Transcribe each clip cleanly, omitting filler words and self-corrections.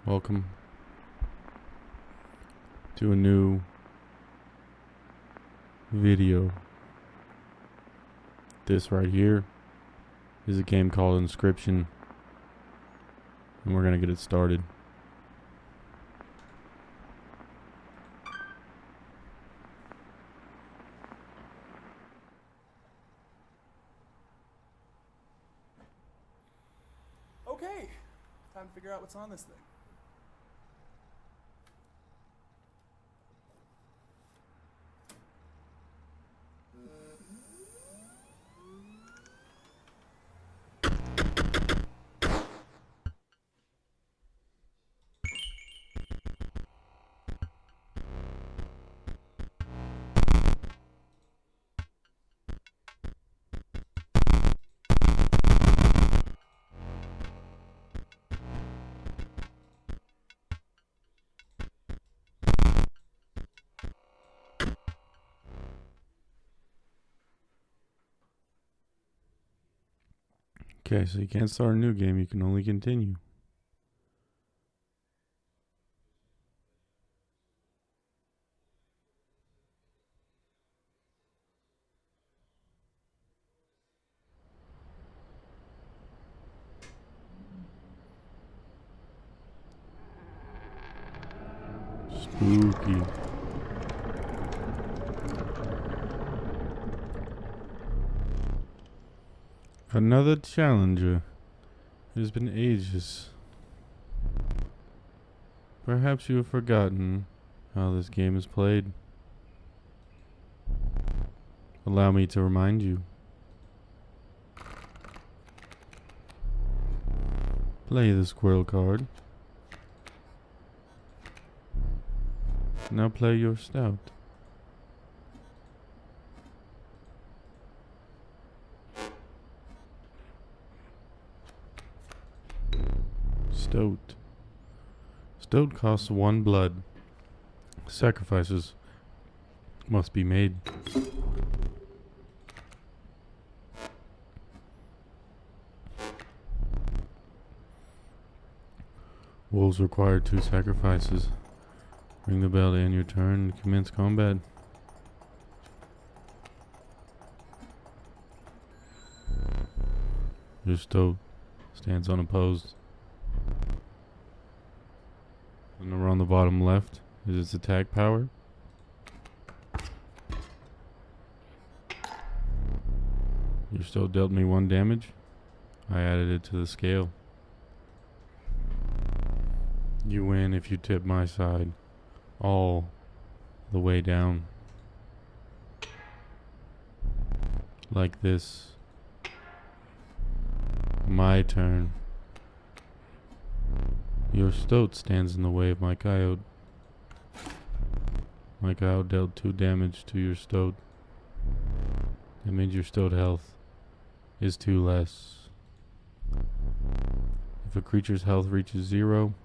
Welcome to a new video. This right here is a game called Inscription, and we're gonna get it started. Okay, time to figure out what's on this thing. Okay, so you can't start a new game, you can only continue. Spooky. Another challenger. It has been ages. Perhaps you have forgotten how this game is played. Allow me to remind you. Play the squirrel card. Now play your stout. Stoat. Stoat costs 1 blood. Sacrifices must be made. Wolves require 2 sacrifices. Ring the bell to end your turn and commence combat. Your stoat stands unopposed. The number on the bottom left is its attack power. Your stoat dealt me 1 damage. I added it to the scale. You win if you tip my side all the way down. Like this. My turn. Your stoat stands in the way of my coyote. My coyote dealt 2 damage to your stoat. That means your stoat health is 2 less. If a creature's health reaches 0,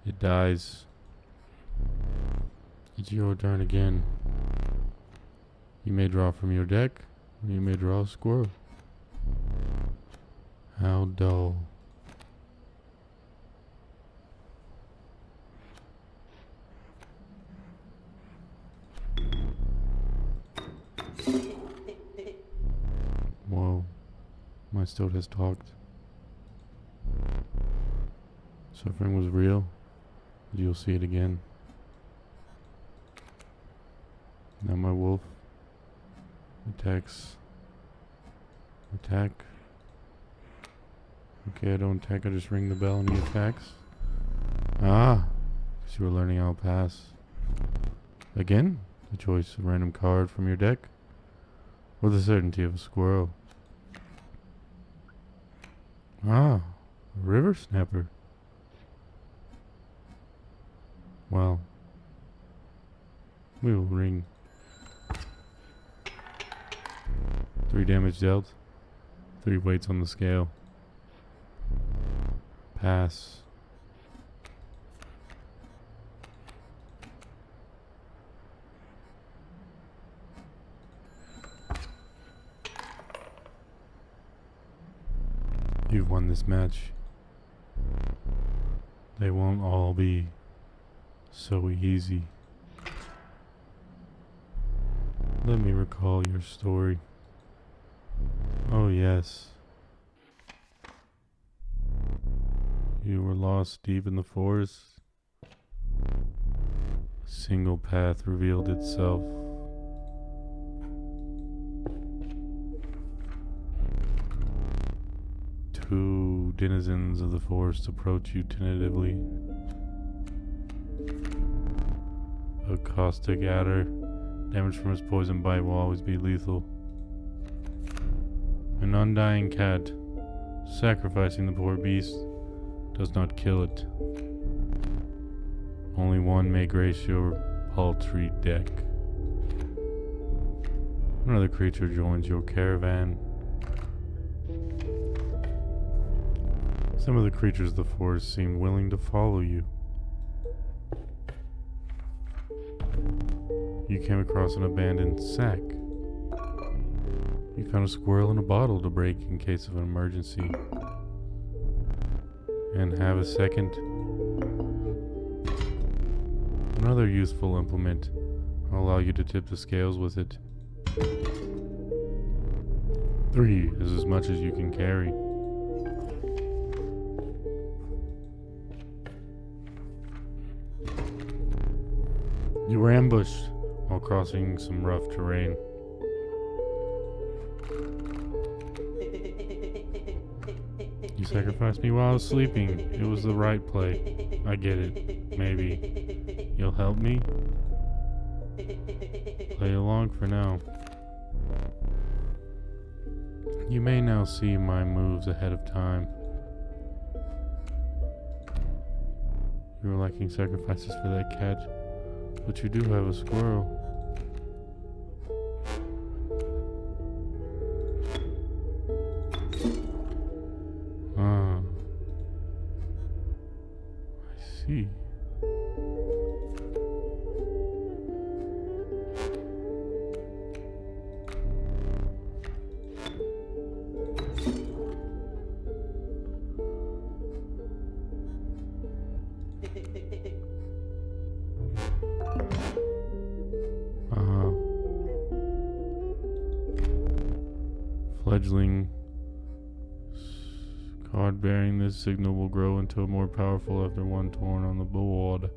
it dies. It's your turn again. You may draw from your deck, or you may draw a squirrel. How dull. Whoa. My stoat has talked. Suffering was real. You'll see it again. Now my wolf attacks. Attack. Okay, I don't attack, I just ring the bell and he attacks. Ah! Because you were learning I'll pass. Again, the choice of a random card from your deck, or the certainty of a squirrel. Ah! A river snapper. Well, we will ring. 3 damage dealt. 3 weights on the scale. Pass. You've won this match. They won't all be so easy. Let me recall your story. Oh yes. You were lost deep in the forest. A single path revealed itself. Two denizens of the forest approach you tentatively. A caustic adder. Damage from his poison bite will always be lethal. An undying cat. Sacrificing the poor beast does not kill it. Only one may grace your paltry deck. Another creature joins your caravan. Some of the creatures of the forest seem willing to follow you. You came across an abandoned sack. You found a squirrel and a bottle to break in case of an emergency. And have a second. Another useful implement. I'll allow you to tip the scales with it. 3 is as much as you can carry. You were ambushed while crossing some rough terrain. You sacrificed me while I was sleeping. It was the right play. I get it. Maybe. You'll help me? Play along for now. You may now see my moves ahead of time. You were lacking sacrifices for that cat, but you do have a squirrel. Ah, I see. Fledgling card bearing this signal will grow into a more powerful after one torn on the board.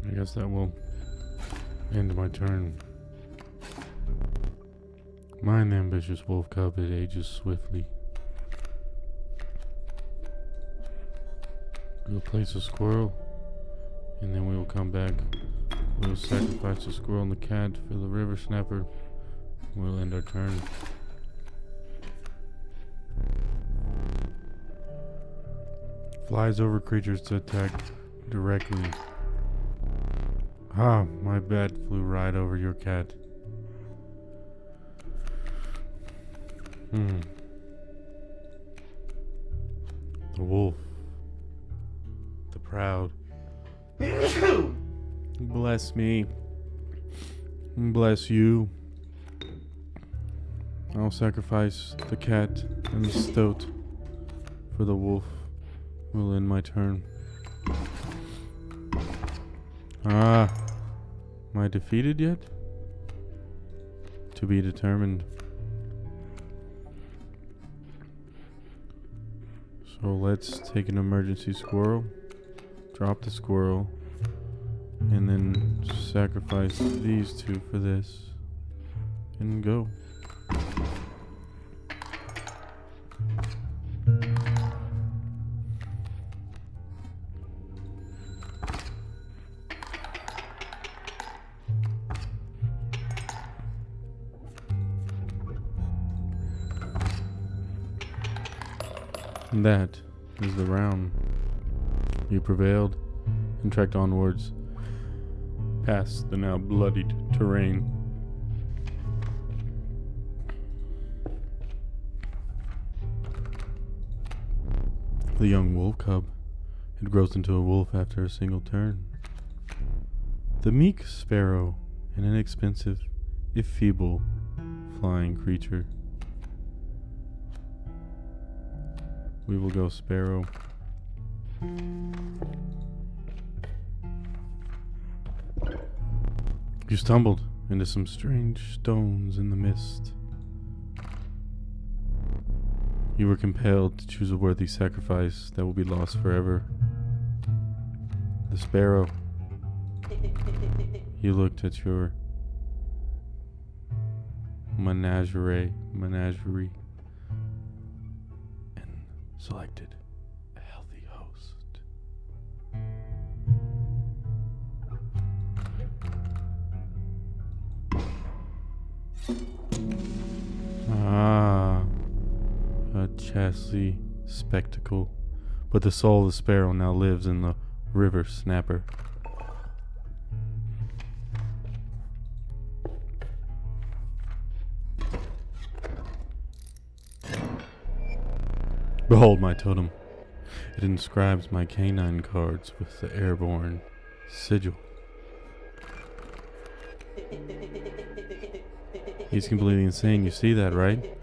I guess that will end my turn. Mine, the ambitious wolf cub, it ages swiftly. We'll place a squirrel, and then we will come back. We'll sacrifice the squirrel and the cat for the river snapper. We'll end our turn. Flies over creatures to attack directly. Ah, my bat flew right over your cat. The wolf. The proud. Bless me. Bless you. I'll sacrifice the cat and the stoat for the wolf. Will end my turn. Ah. Am I defeated yet? To be determined. So let's take an emergency squirrel, drop the squirrel, and then sacrifice these two for this, and go. And that is the round. You prevailed and trekked onwards past the now bloodied terrain. The young wolf cub. It grows into a wolf after a single turn. The meek sparrow, an inexpensive, if feeble, flying creature. We will go sparrow. You stumbled into some strange stones in the mist. You were compelled to choose a worthy sacrifice that will be lost forever. The sparrow. You looked at your menagerie and selected a healthy host. Ah, a chastely spectacle. But the soul of the sparrow now lives in the river snapper. Behold my totem. It inscribes my canine cards with the airborne sigil. He's completely insane, you see that, right?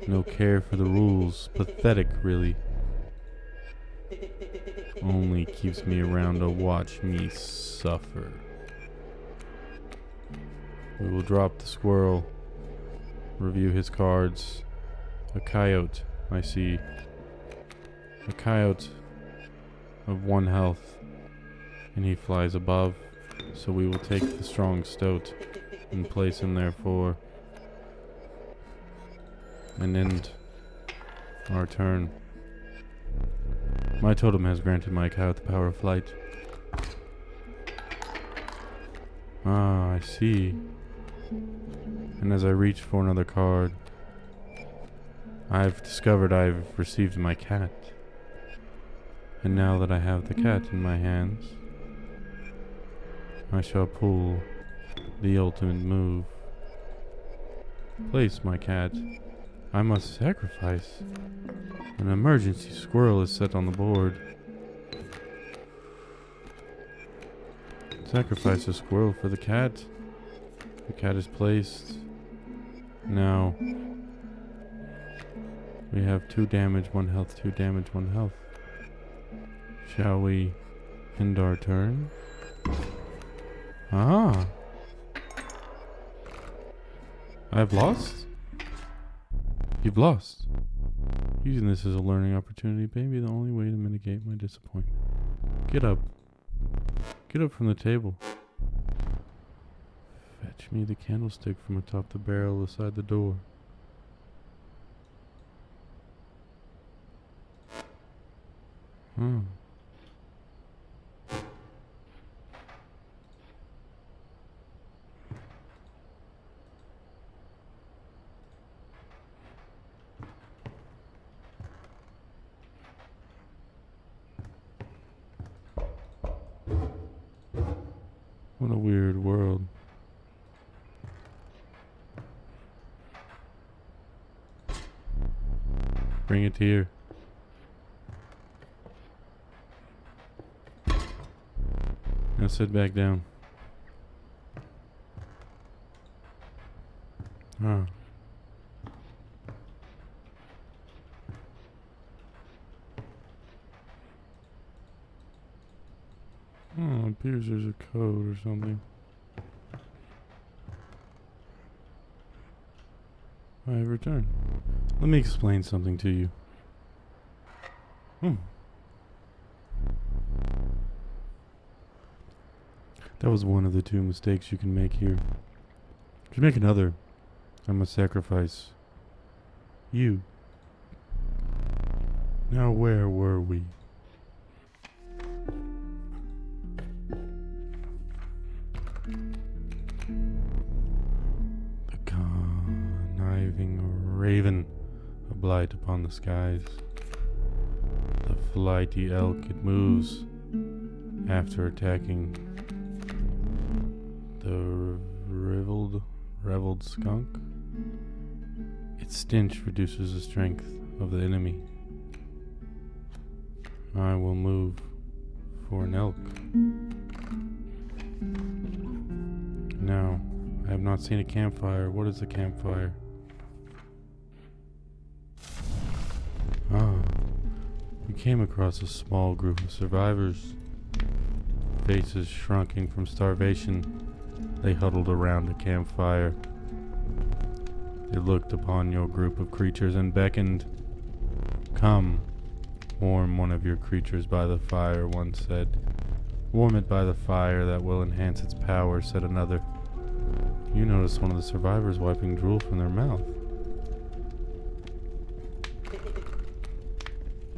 No care for the rules. Pathetic, really. Only keeps me around to watch me suffer. We will drop the squirrel. Review his cards. A coyote, I see. A coyote of 1 health. And he flies above. So we will take the strong stoat and place him there for and end our turn. My totem has granted my coyote the power of flight. Ah, I see. And as I reach for another card, I've discovered I've received my cat. And now that I have the cat in my hands, I shall pull the ultimate move. Place my cat. I must sacrifice. An emergency squirrel is set on the board. Sacrifice a squirrel for the cat. The cat is placed. Now we have 2 damage, 1 health, 2 damage, 1 health. Shall we end our turn? Ah. I've lost? You've lost. Using this as a learning opportunity may be the only way to mitigate my disappointment. Get up. Get up from the table. Fetch me the candlestick from atop the barrel beside the door. What a weird world. Bring it here. Now sit back down. Ah. Oh, it appears there's a code or something. I have returned. Let me explain something to you. That was one of the 2 mistakes you can make here. If you make another, I must sacrifice you. Now where were we? The conniving raven, a blight upon the skies. The flighty elk, it moves after attacking. The reveled skunk, its stench reduces the strength of the enemy. I will move for an elk. Now, I have not seen a campfire. What is a campfire? Ah, we came across a small group of survivors. Faces shrunken from starvation, they huddled around a campfire. They looked upon your group of creatures and beckoned. Come, warm one of your creatures by the fire, one said. Warm it by the fire, that will enhance its power, said another. You noticed one of the survivors wiping drool from their mouth.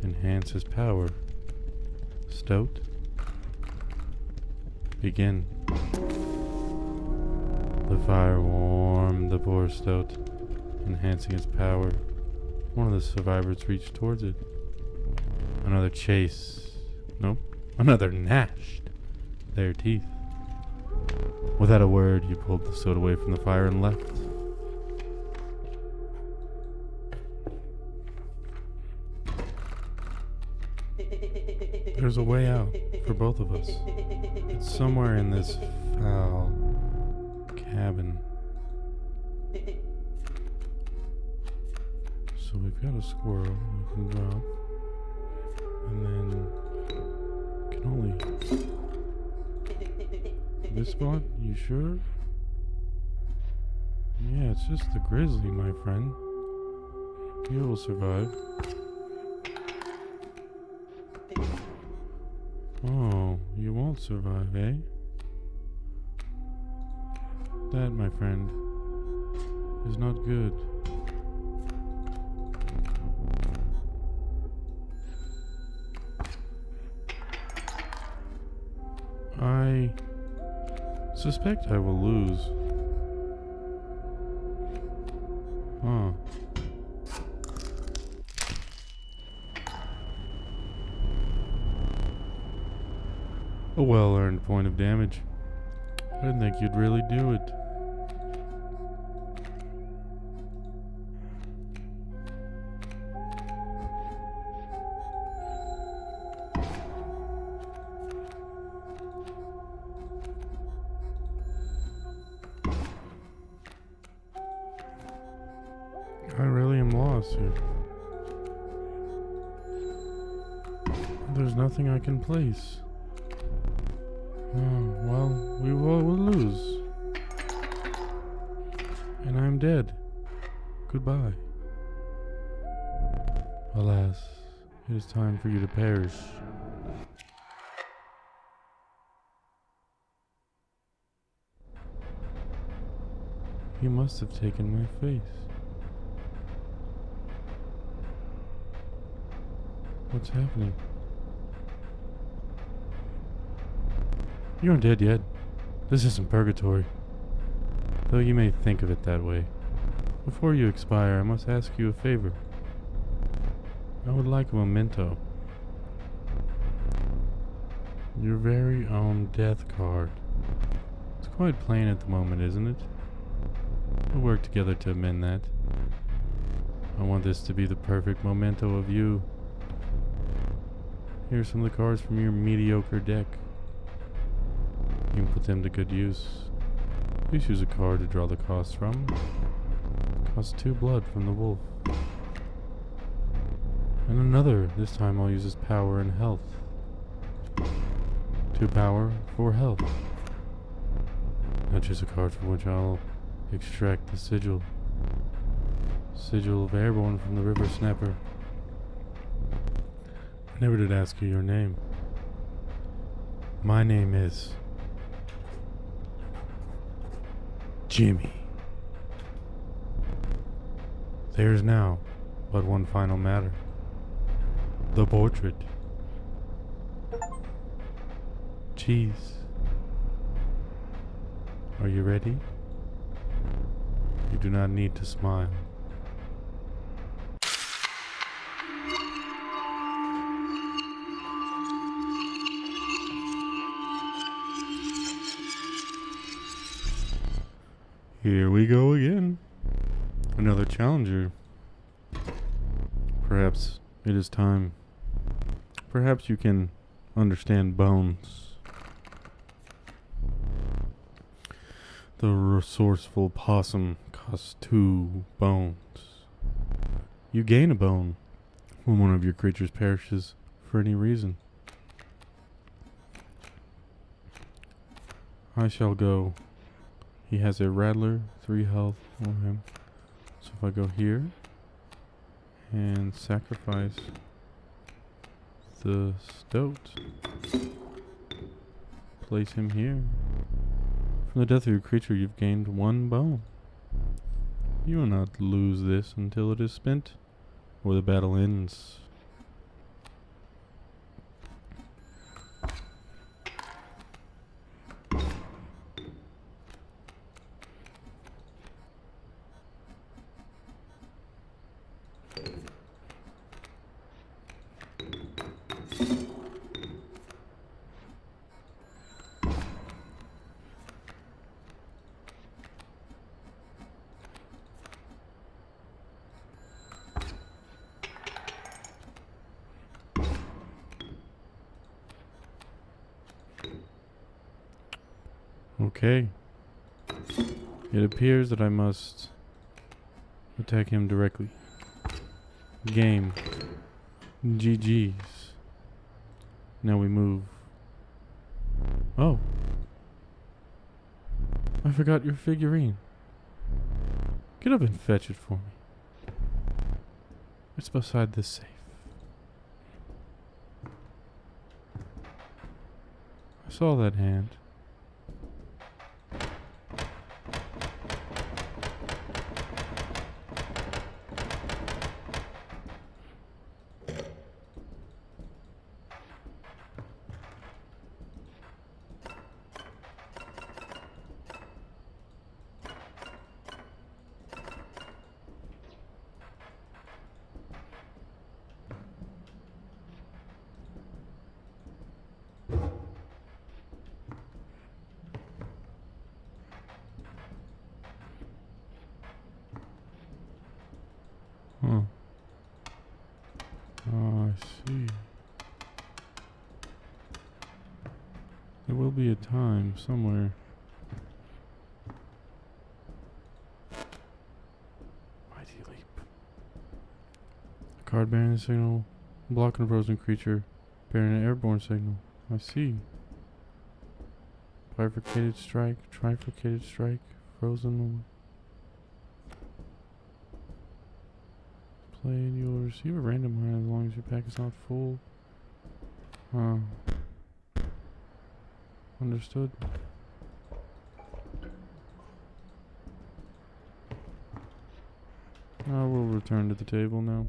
Enhance his power. Stoat? Begin. The fire warmed the poor Stoat, enhancing its power. One of the survivors reached towards it. Another another gnashed their teeth. Without a word, he pulled the Stoat away from the fire and left. There's a way out for both of us. It's somewhere in this foul cabin. So we've got a squirrel we can drop. And then can only this spot? You sure? Yeah, it's just the grizzly, my friend. You will survive. Oh, you won't survive, eh? That, my friend, is not good. I suspect I will lose. Huh. A well-earned point of damage. I didn't think you'd really do it. I really am lost here. There's nothing I can place. Oh, well, we will lose. And I'm dead. Goodbye. Alas, it is time for you to perish. You must have taken my face. What's happening? You aren't dead yet. This isn't purgatory. Though you may think of it that way. Before you expire, I must ask you a favor. I would like a memento. Your very own death card. It's quite plain at the moment, isn't it? We'll work together to amend that. I want this to be the perfect memento of you. Here's some of the cards from your mediocre deck. You can put them to good use. Please choose a card to draw the cost from. Costs 2 blood from the wolf. And another. This time I'll use his power and health. 2 power, 4 health. Now choose a card from which I'll extract the sigil. Sigil of Airborne from the River Snapper. I never did ask you your name. My name is Jimmy. There's now but one final matter. The portrait. Cheese. Are you ready? You do not need to smile. Here we go again. Another challenger. Perhaps it is time Perhaps you can understand bones. The resourceful possum costs 2 bones. You gain a bone when one of your creatures perishes for any reason. I shall go. He has a rattler, 3 health on him. So if I go here and sacrifice the stoat, place him here. From the death of your creature, you've gained 1 bone. You will not lose this until it is spent, or the battle ends. Okay. It appears that I must attack him directly. Game. GG's. Now we move. Oh. I forgot your figurine. Get up and fetch it for me. It's beside this safe. I saw that hand. Huh. Oh, I see. There will be a time somewhere. Mighty leap. A card bearing the signal, blocking a frozen creature, bearing an airborne signal. I see. Bifurcated strike, trifurcated strike, frozen. Played, you'll receive a random hand as long as your pack is not full. Understood. I will return to the table now.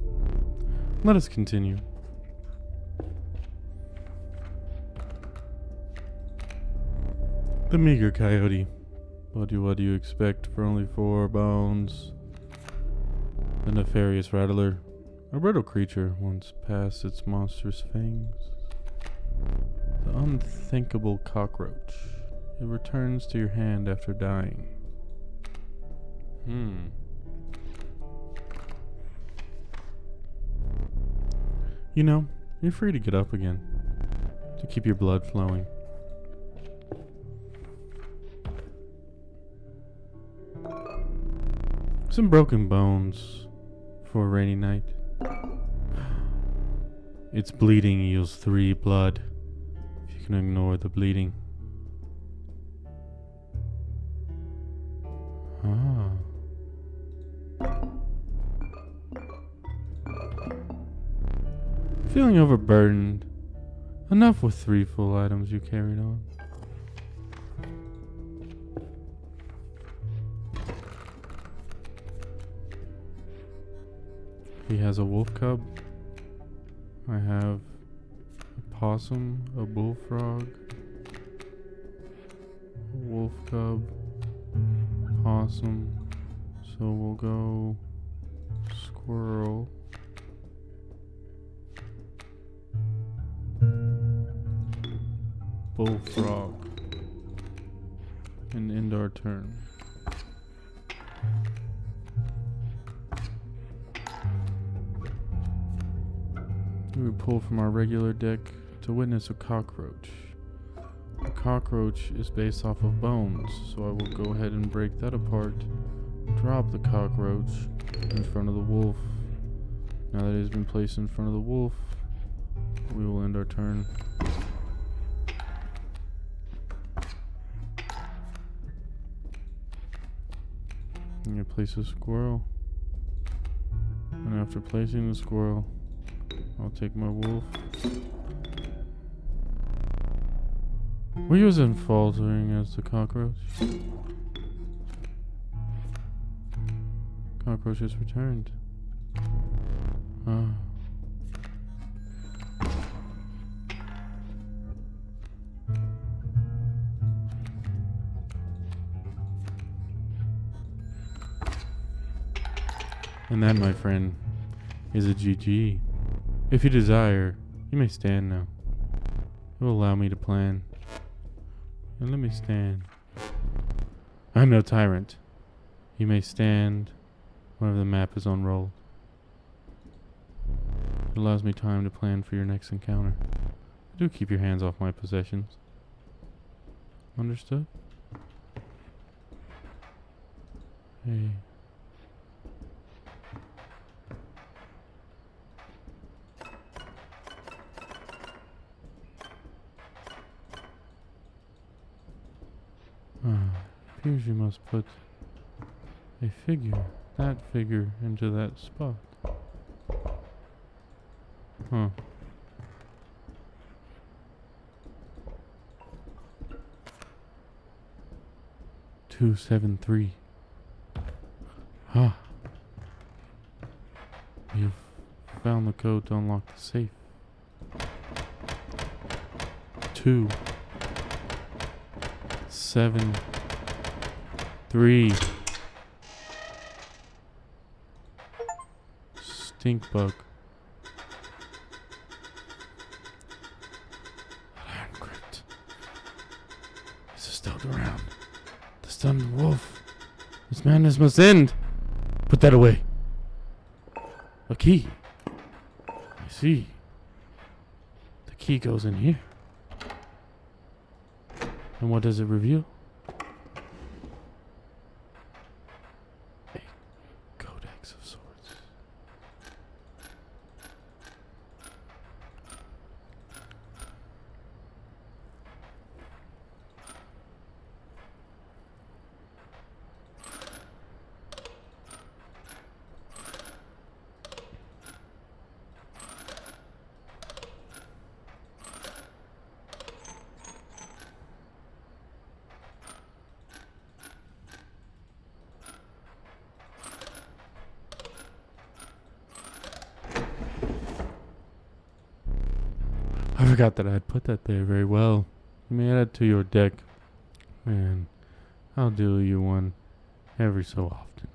Let us continue. The meager coyote. What do you expect for only 4 bones? The nefarious rattler, a brittle creature once past its monstrous fangs. The unthinkable cockroach. It returns to your hand after dying. You know, you're free to get up again. To keep your blood flowing. Some broken bones. For a rainy night. Its bleeding yields 3 blood. If you can ignore the bleeding. Ah. Feeling overburdened. Enough with 3 full items you carried on. He has a wolf cub. I have a possum, a bullfrog, a wolf cub, possum. So we'll go squirrel. Bullfrog. And end our turn. we pull from our regular deck to witness a cockroach. The cockroach is based off of bones, so I will go ahead and break that apart. Drop the cockroach in front of the wolf. Now that it has been placed in front of the wolf, we will end our turn. I'm going to place a squirrel. And after placing the squirrel, I'll take my wolf. We wasn't faltering as the cockroach. Cockroach has returned. Ah. And that, my friend, is a GG. If you desire, you may stand now. It will allow me to plan. And let me stand. I'm no tyrant. You may stand whenever the map is unrolled. It allows me time to plan for your next encounter. Do keep your hands off my possessions. Understood? Hey. Appears you must put a figure, that figure, into that spot. Huh. Two, 7, 3. Ah. You've found the code to unlock the safe. 2, 7, 3. Stink bug. Iron crypt. This is still around. The stunned wolf. This madness must end. Put that away. A key. I see. The key goes in here. And what does it reveal? A codex of sorts. I forgot that I had put that there very well. You may add it to your deck. Man, I'll do you one every so often.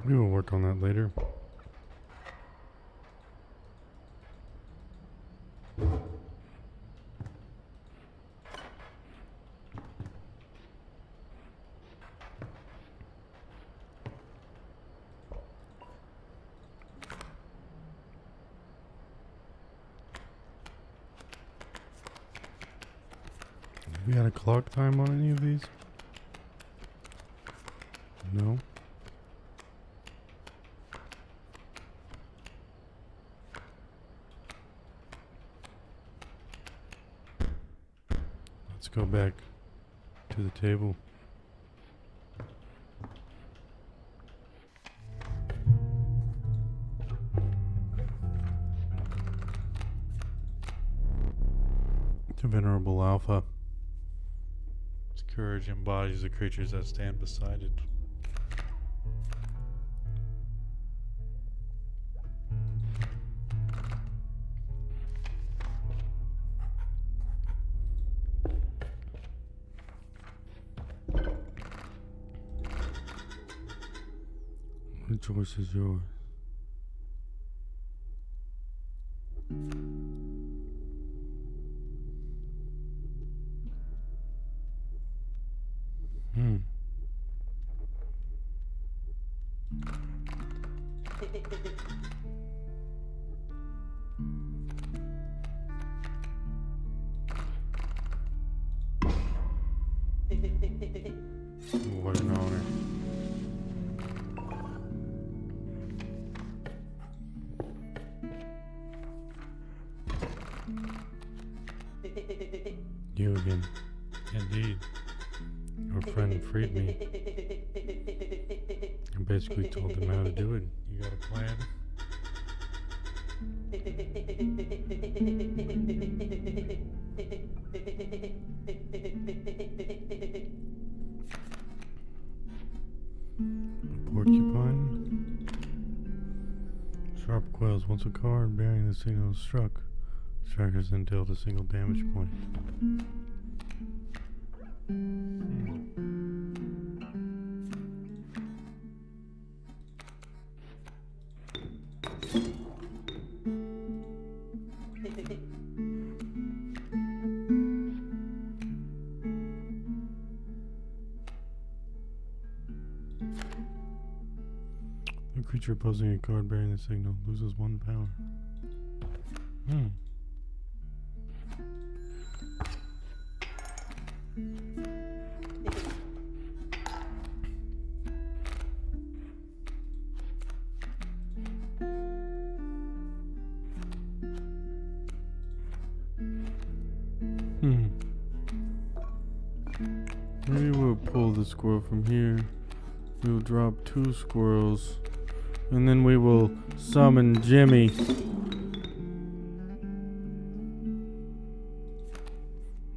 We will work on that later. We got a clock time on any of these? No. Let's go back to the table. The Venerable Alpha. Its courage embodies the creatures that stand beside it. The choice is yours. What an honor. You again. Indeed. Your friend freed me. I basically told them how to do it. You got a plan? A porcupine. Sharp quills. Once a card bearing the signal is struck, strikers then dealt a single damage point. The creature opposing a card bearing the signal loses 1 power. Maybe we'll pull the squirrel from here. We'll drop 2 squirrels. And then we will summon Jimmy.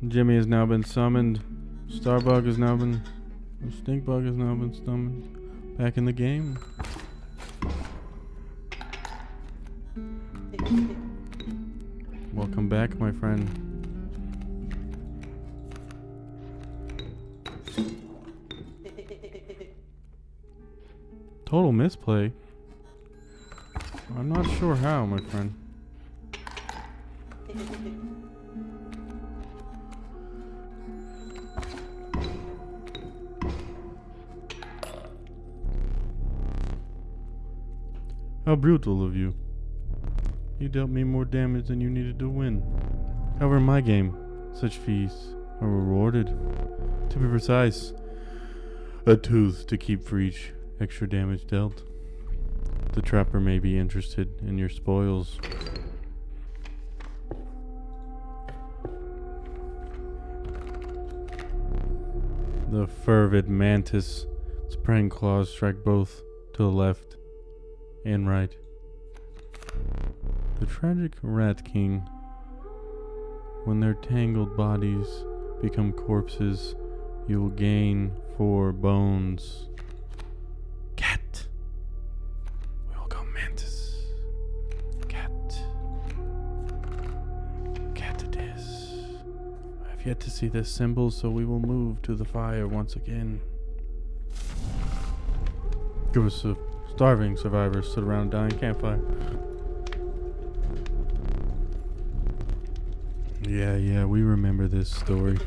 Jimmy has now been summoned. Starbug has now been... Stinkbug has now been summoned. Back in the game. Welcome back, my friend. Total misplay. I'm not sure how, my friend. How brutal of you. You dealt me more damage than you needed to win. However, in my game, such fees are rewarded. To be precise, a tooth to keep for each extra damage dealt. The trapper may be interested in your spoils. The fervid mantis, its praying claws strike both to the left and right. The tragic rat king, when their tangled bodies become corpses, you will gain 4 bones. Cat. We will go mantis. Cat. Cat it is. I have yet to see this symbol, so we will move to the fire once again. Give us a Starving survivors stood around a dying campfire. Yeah, we remember this story.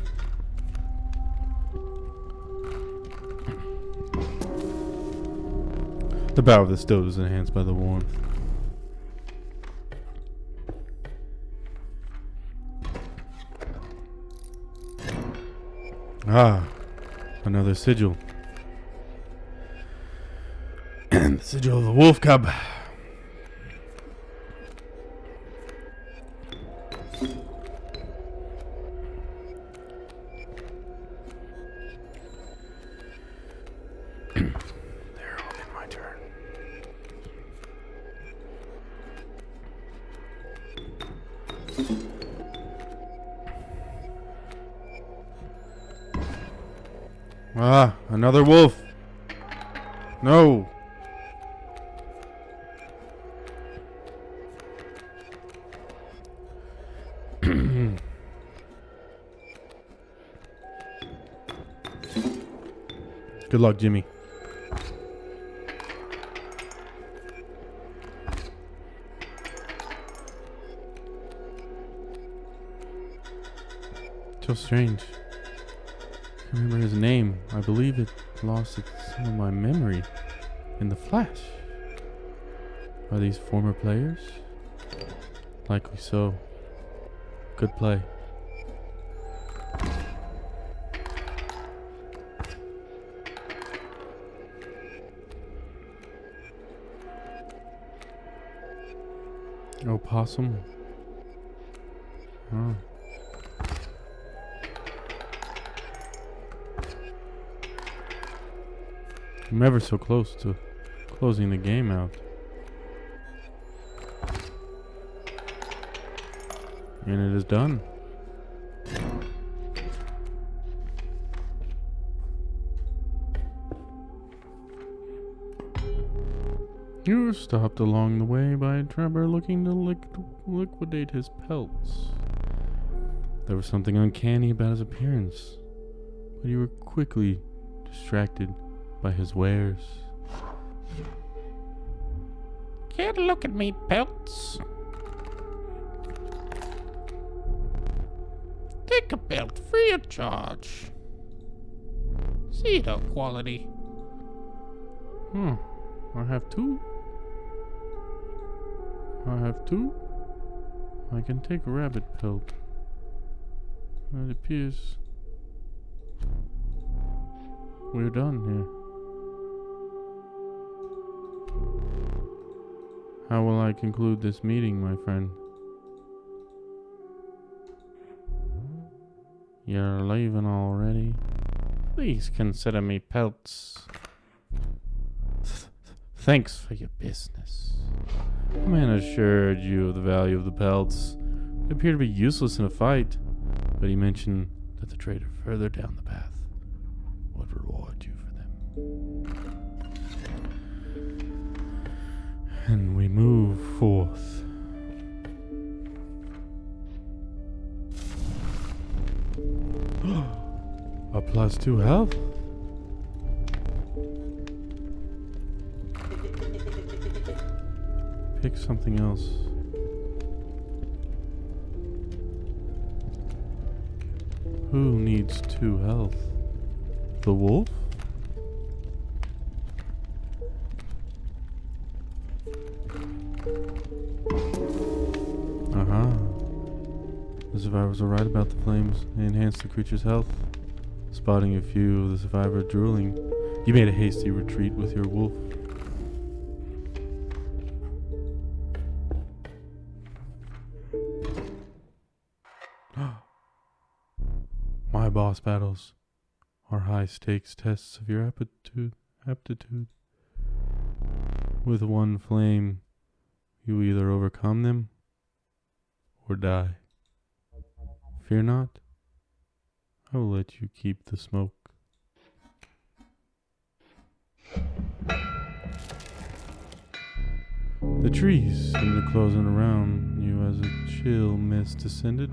The power of the stove is enhanced by the warmth. Ah, another sigil. The sigil of the wolf cub. There, I'll get my turn. Ah, another wolf. No. Good luck, Jimmy. So strange. I remember his name. I believe it lost some of my memory in the flash. Are these former players? Likely so. Good play. Oh, possum. Oh. I'm ever so close to closing the game out. And it is done. You were stopped along the way by a trapper looking to liquidate his pelts. There was something uncanny about his appearance, but you were quickly distracted by his wares. Can't look at me, pelts. Take a belt free of charge. See the quality. I have two. I can take a rabbit pelt. It appears we're done here. How will I conclude this meeting, my friend? You're leaving already? Please consider me pelts. Thanks for your business. The man assured you of the value of the pelts. They appear to be useless in a fight, but he mentioned that the trader further down the path would reward you for them. And we move forth. A +2 health? Pick something else. Who needs 2 health? The wolf? Aha. The survivors were right about the flames. They enhanced the creature's health. Spotting a few of the survivors drooling, you made a hasty retreat with your wolf. My boss battles are high-stakes tests of your aptitude. With one flame, you either overcome them or die. Fear not, I will let you keep the smoke. The trees seemed to close in around you as a chill mist descended.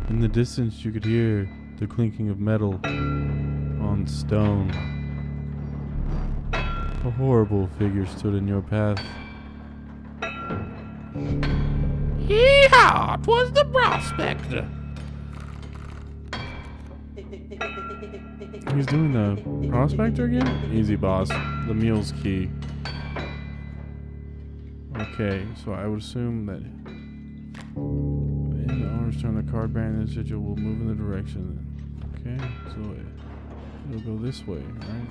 In the distance you could hear the clinking of metal on stone. A horrible figure stood in your path. Yeehaw! 'Twas the prospector. He's doing the prospector again? Easy, boss. The mule's key. Okay, so I would assume that in the owner's turn, the card bearing the sigil will move in the direction. Okay, so it'll go this way, right?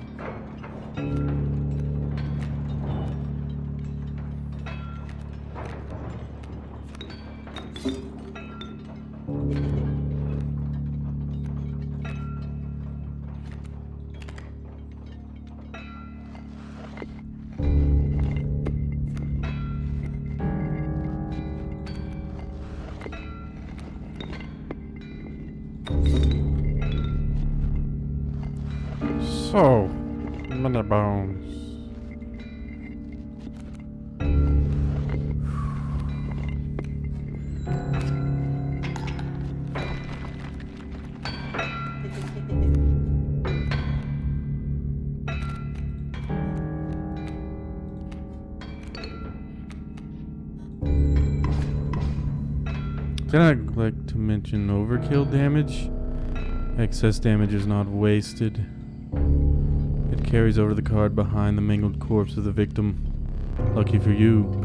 So many bones. Then I'd like to mention overkill damage. Excess damage is not wasted. It carries over the card behind the mangled corpse of the victim. Lucky for you.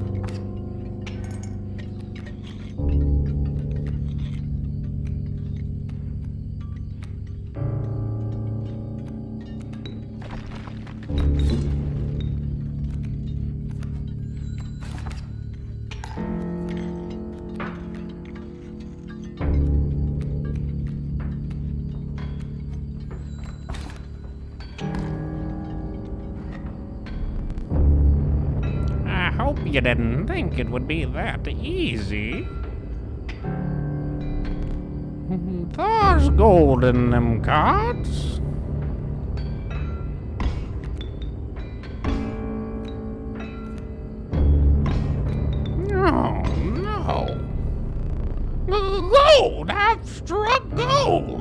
I hope you didn't think it would be that easy. There's gold in them cards. Oh, no. Gold! I've struck gold!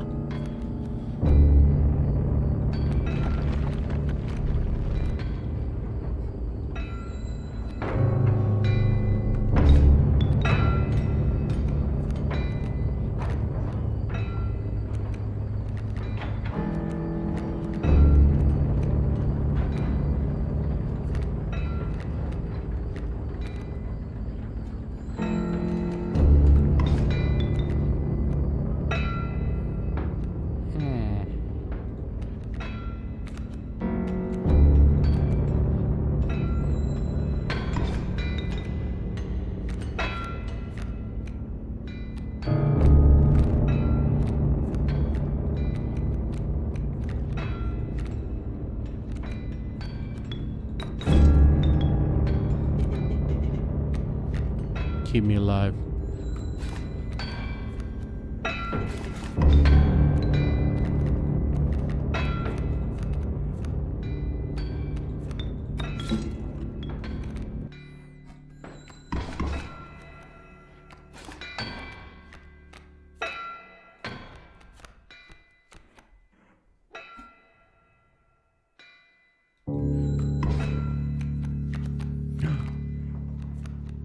Keep me alive.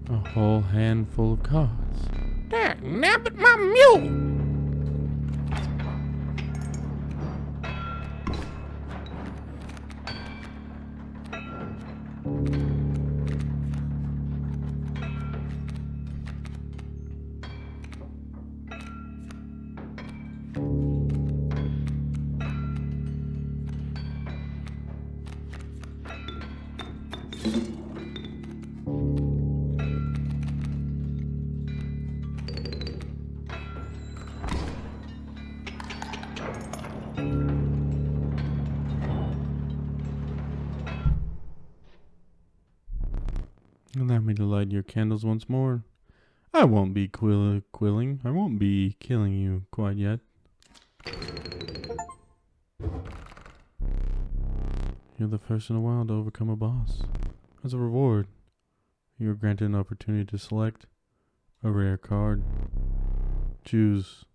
A whole handful of cards. Dang, nabbit my mule! Allow me to light your candles once more. I won't be quilling. I won't be killing you quite yet. You're the first in a while to overcome a boss. As a reward, you are granted an opportunity to select a rare card. Choose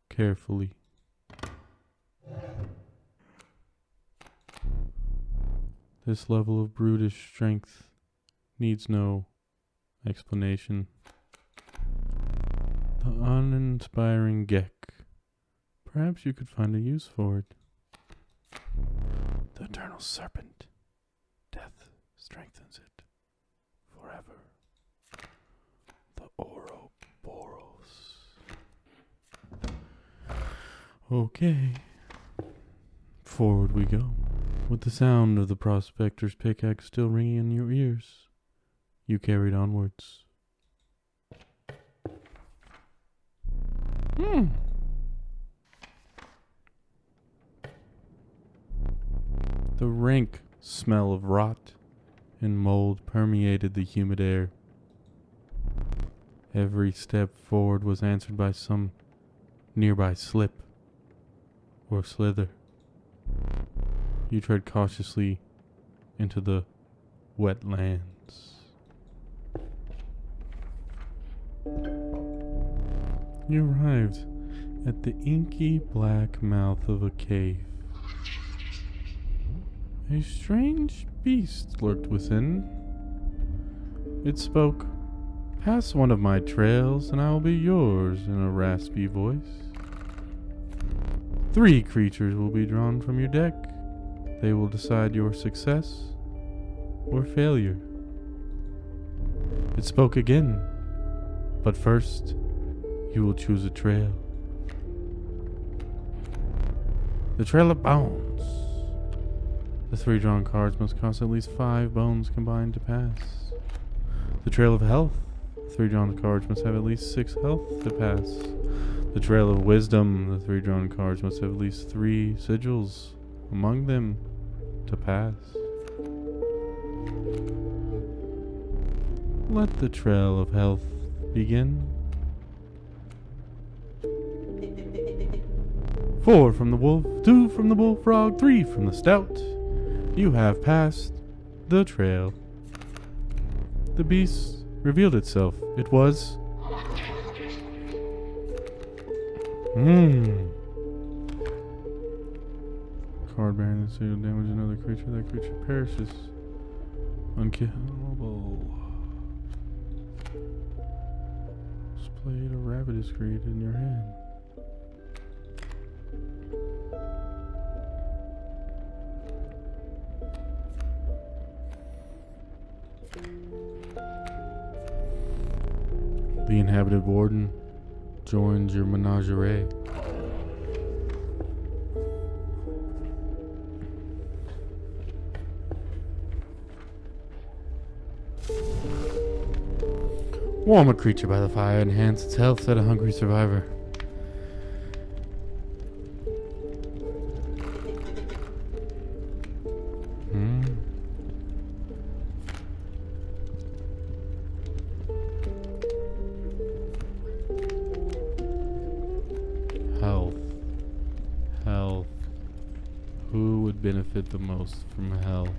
carefully. This level of brutish strength needs no explanation. The uninspiring Gek. Perhaps you could find a use for it. The eternal serpent. Death strengthens it forever. The Ouroboros. Okay. Forward we go, with the sound of the prospector's pickaxe still ringing in your ears. You carried onwards. The rank smell of rot and mold permeated the humid air. Every step forward was answered by some nearby slip or slither. You tread cautiously into the wetlands. You arrived at the inky black mouth of a cave. A strange beast lurked within. It spoke, "Pass one of my trails and I will be yours," in a raspy voice. 3 creatures will be drawn from your deck. They will decide your success or failure. It spoke again, but first, you will choose a trail. The Trail of Bones. The 3 drawn cards must cost at least 5 bones combined to pass. The Trail of Health. The 3 drawn cards must have at least 6 health to pass. The Trail of Wisdom. The 3 drawn cards must have at least 3 sigils among them to pass. Let the Trail of Health begin. 4 from the wolf, 2 from the bullfrog, 3 from the stout. You have passed the trail. The beast revealed itself. It was... Card bearing the seal damage another creature. That creature perishes. Unkillable. Displayed a rabbit is created in your hand. The inhabited warden joins your menagerie. Warm a creature by the fire, enhance its health, said a hungry survivor. Health. Who would benefit the most from health?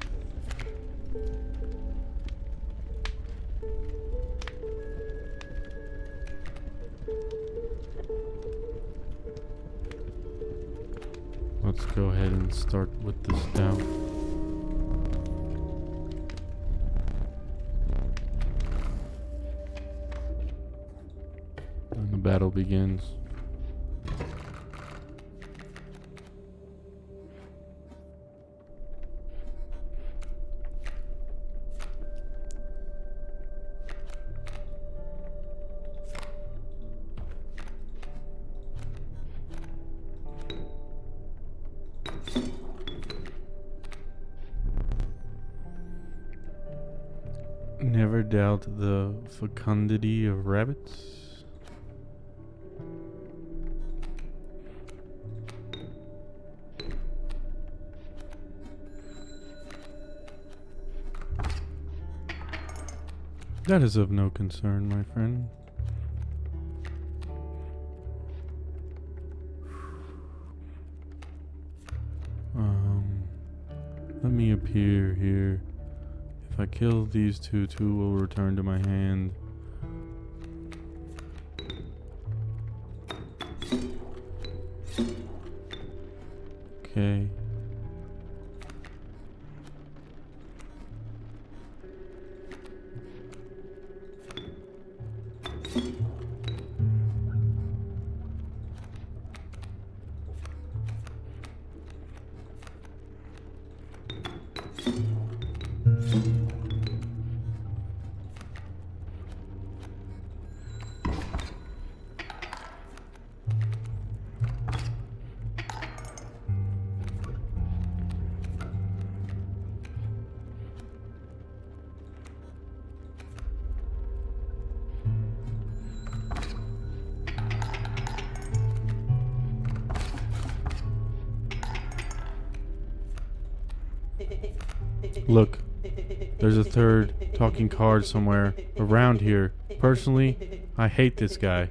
Let's go ahead and start with the stout. And the battle begins. Never doubt the fecundity of rabbits. That is of no concern, my friend. Let me appear here. If I kill these two will return to my hand. Okay. Look, there's a third talking card somewhere around here. Personally, I hate this guy.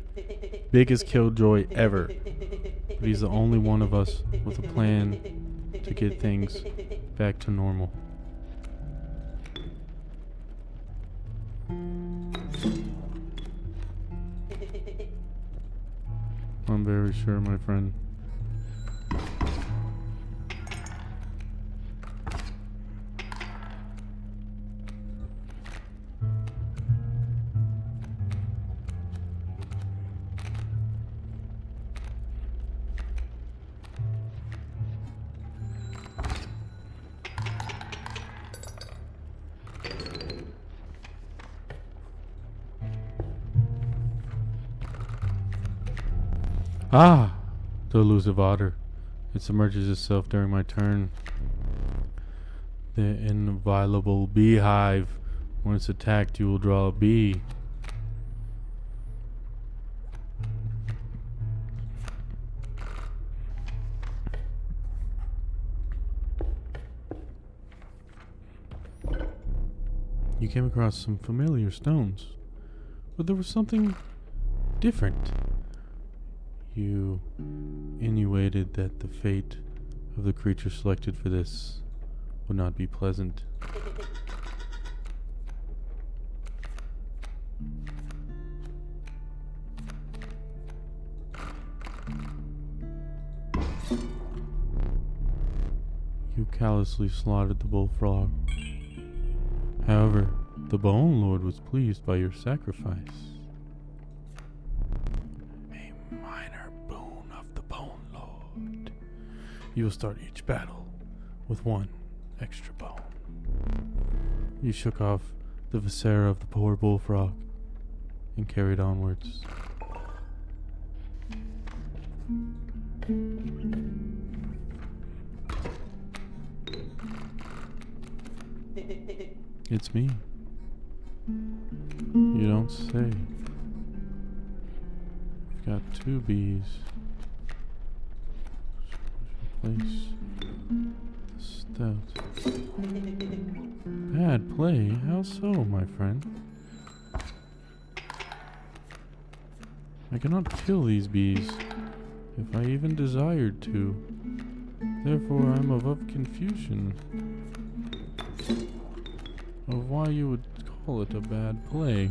Biggest killjoy ever. But he's the only one of us with a plan to get things back to normal. I'm very sure, my friend. Ah! The elusive otter. It submerges itself during my turn. The inviolable beehive. When it's attacked, you will draw a bee. You came across some familiar stones, but there was something different. You insinuated that the fate of the creature selected for this would not be pleasant. You callously slaughtered the bullfrog. However, the Bone Lord was pleased by your sacrifice. You will start each battle with one extra bone. You shook off the viscera of the poor bullfrog and carried onwards. It's me. You don't say. I've got 2 bees. Place stout. Bad play? How so, my friend? I cannot kill these bees, if I even desired to. Therefore, I am of confusion of why you would call it a bad play.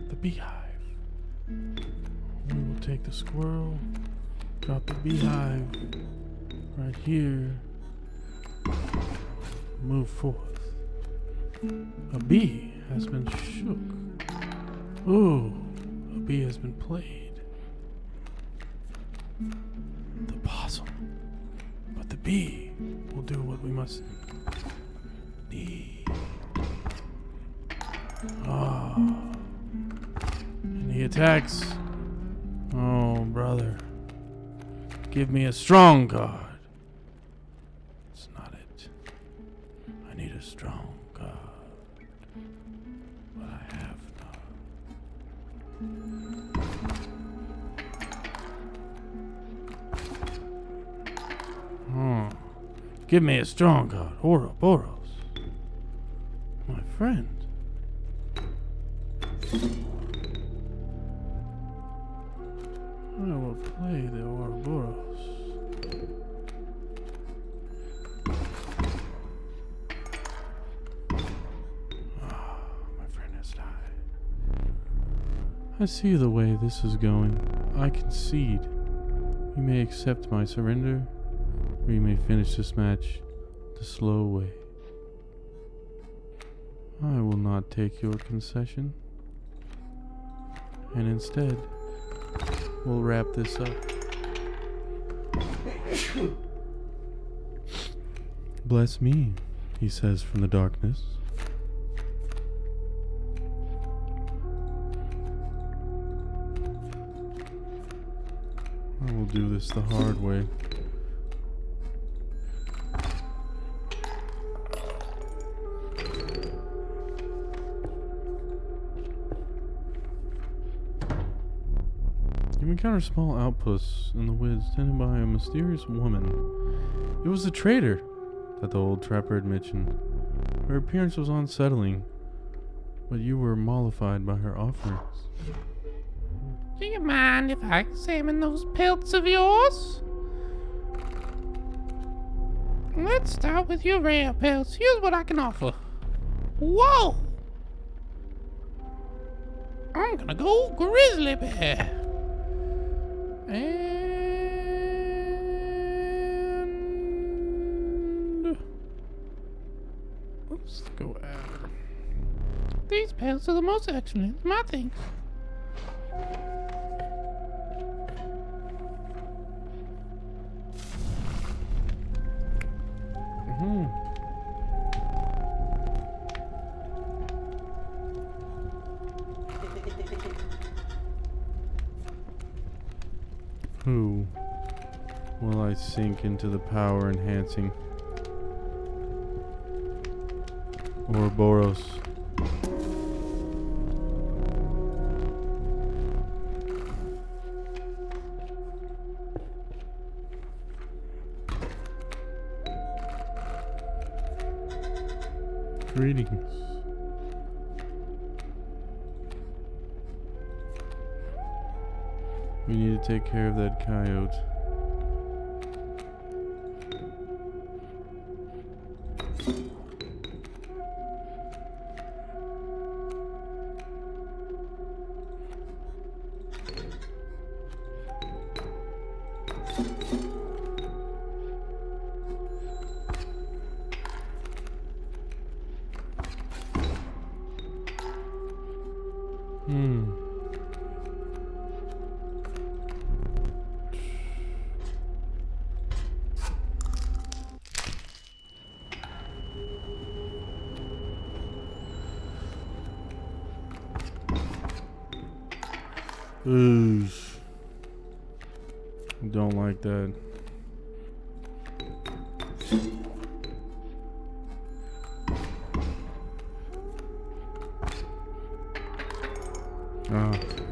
The beehive. We will take the squirrel, drop the beehive right here, move forth. A bee has been shook. Ooh, a bee has been played. The possum. But the bee will do what we must need. And he attacks. Oh, brother. Give me a strong card. It's not it. I need a strong card. But I have none. Give me a strong card. Ouroboros. My friend. I will play the Ouroboros. I see the way this is going. I concede. You may accept my surrender, or you may finish this match the slow way. I will not take your concession, and instead, we'll wrap this up. Bless me, he says from the darkness. I will do this the hard way. You encounter small outposts in the woods tended by a mysterious woman. It was the traitor that the old trapper had mentioned. Her appearance was unsettling, but you were mollified by her offerings. Do you mind if I examine those pelts of yours? Let's start with your rare pelts. Here's what I can offer. Whoa! I'm gonna go grizzly bear. And let's go adder. These pelts are the most excellent, my thanks. Who will I sink into the power enhancing? Ouroboros. Greetings. We need to take care of that coyote. Ooh. Don't like that.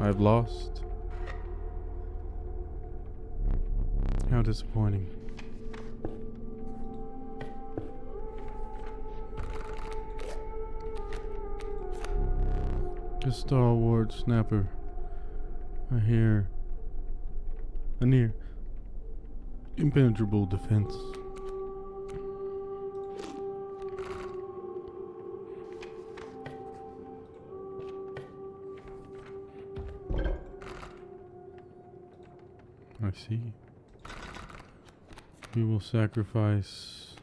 I've lost. How disappointing. A stalwart snapper. I hear a near impenetrable defense. I see. We will sacrifice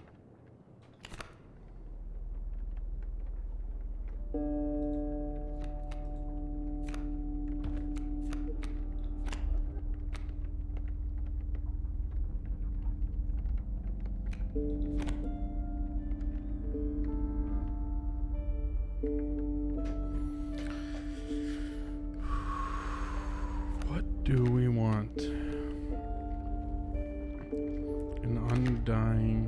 what do we want? An undying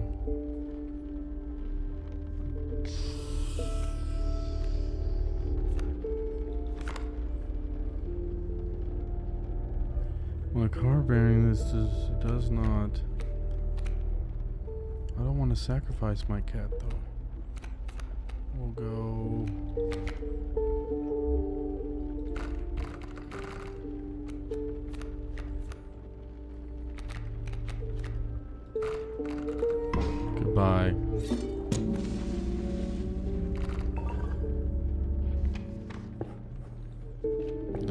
well, a car bearing this does not. I don't want to sacrifice my cat though. We'll go goodbye.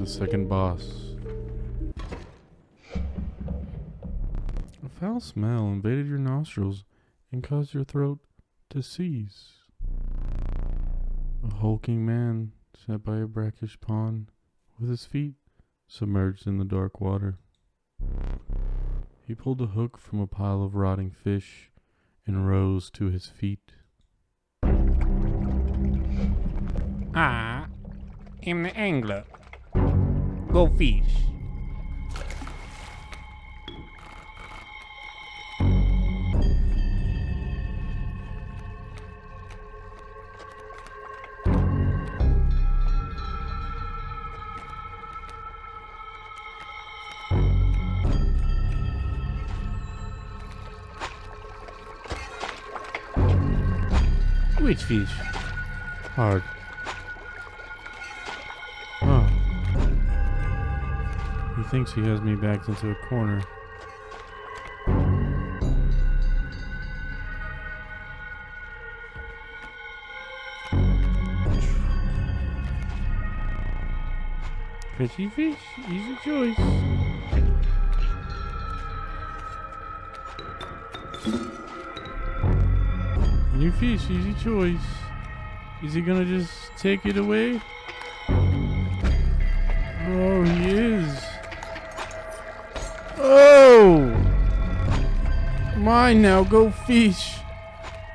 the second boss. A foul smell invaded your nostrils and caused your throat to seize. A hulking man sat by a brackish pond with his feet submerged in the dark water. He pulled a hook from a pile of rotting fish and rose to his feet. I am the angler. Go fish. Which fish? Hard. Oh. He thinks he has me backed into a corner. Fishy fish, easy choice. New fish, easy choice. Is he gonna just take it away? Oh, he is. Oh! Mine now, go fish.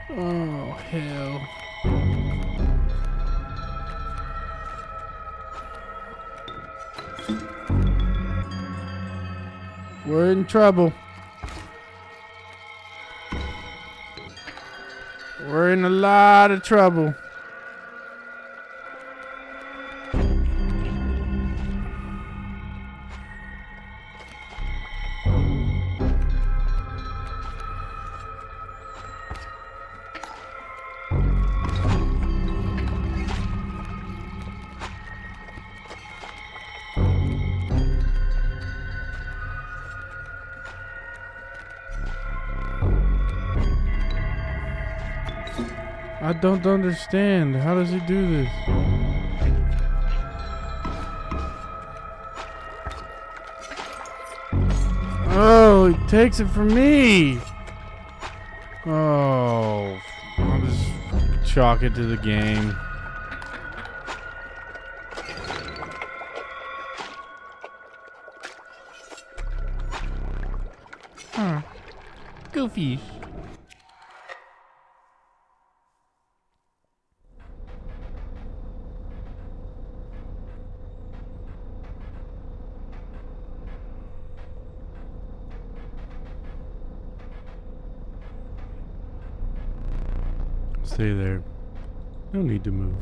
Oh, hell. We're in trouble. We're in a lot of trouble. I don't understand. How does he do this? Oh, he takes it from me. Oh, I'll just chalk it to the game. Huh. Go fish. Stay there. No need to move.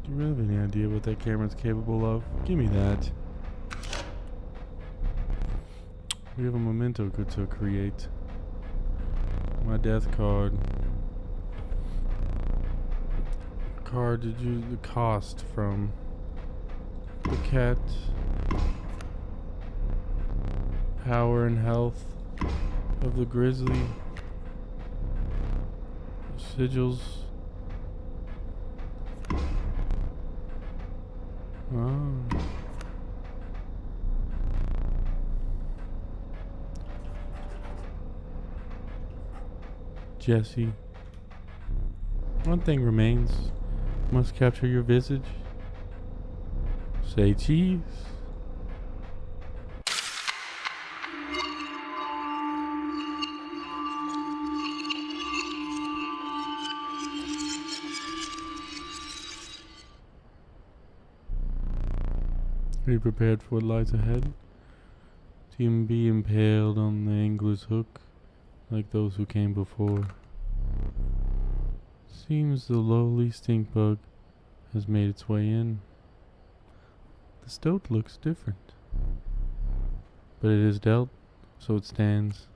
Do you really have any idea what that camera's capable of? Give me that. We have a memento to create. My death card. Card did you the cost from the cat, power and health of the grizzly, sigils. Oh. Jesse. One thing remains. Must capture your visage. Say cheese. Are you prepared for what lies ahead? To even be impaled on the angler's hook, like those who came before. Seems the lowly stink bug has made its way in. The stoat looks different, but it is dealt, so it stands.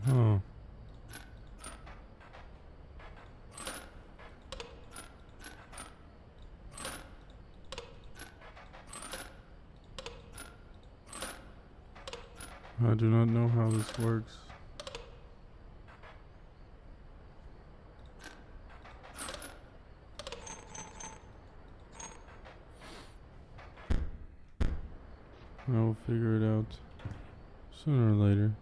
Oh. I do not know how this works. I will figure it out sooner or later.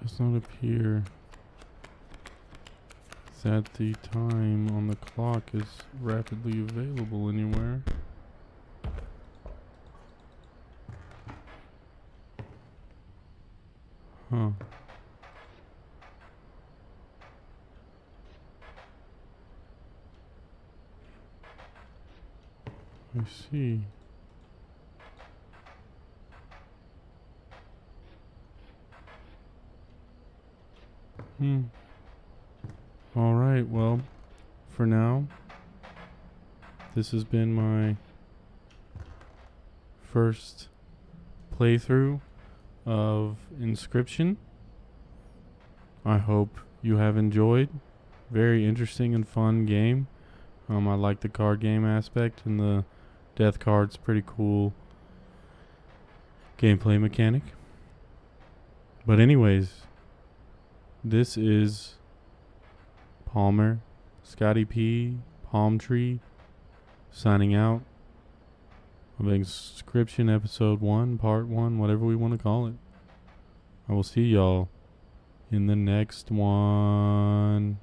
Does not appear that the time on the clock is rapidly available anywhere. Huh. I see. Alright, well, for now, this has been my first playthrough of Inscription. I hope you have enjoyed. Very interesting and fun game. I like the card game aspect, and the death card's pretty cool gameplay mechanic. But anyways, this is Palmer, Scotty P, Palm Tree, signing out of Inscription Episode 1, Part 1, whatever we want to call it. I will see y'all in the next one.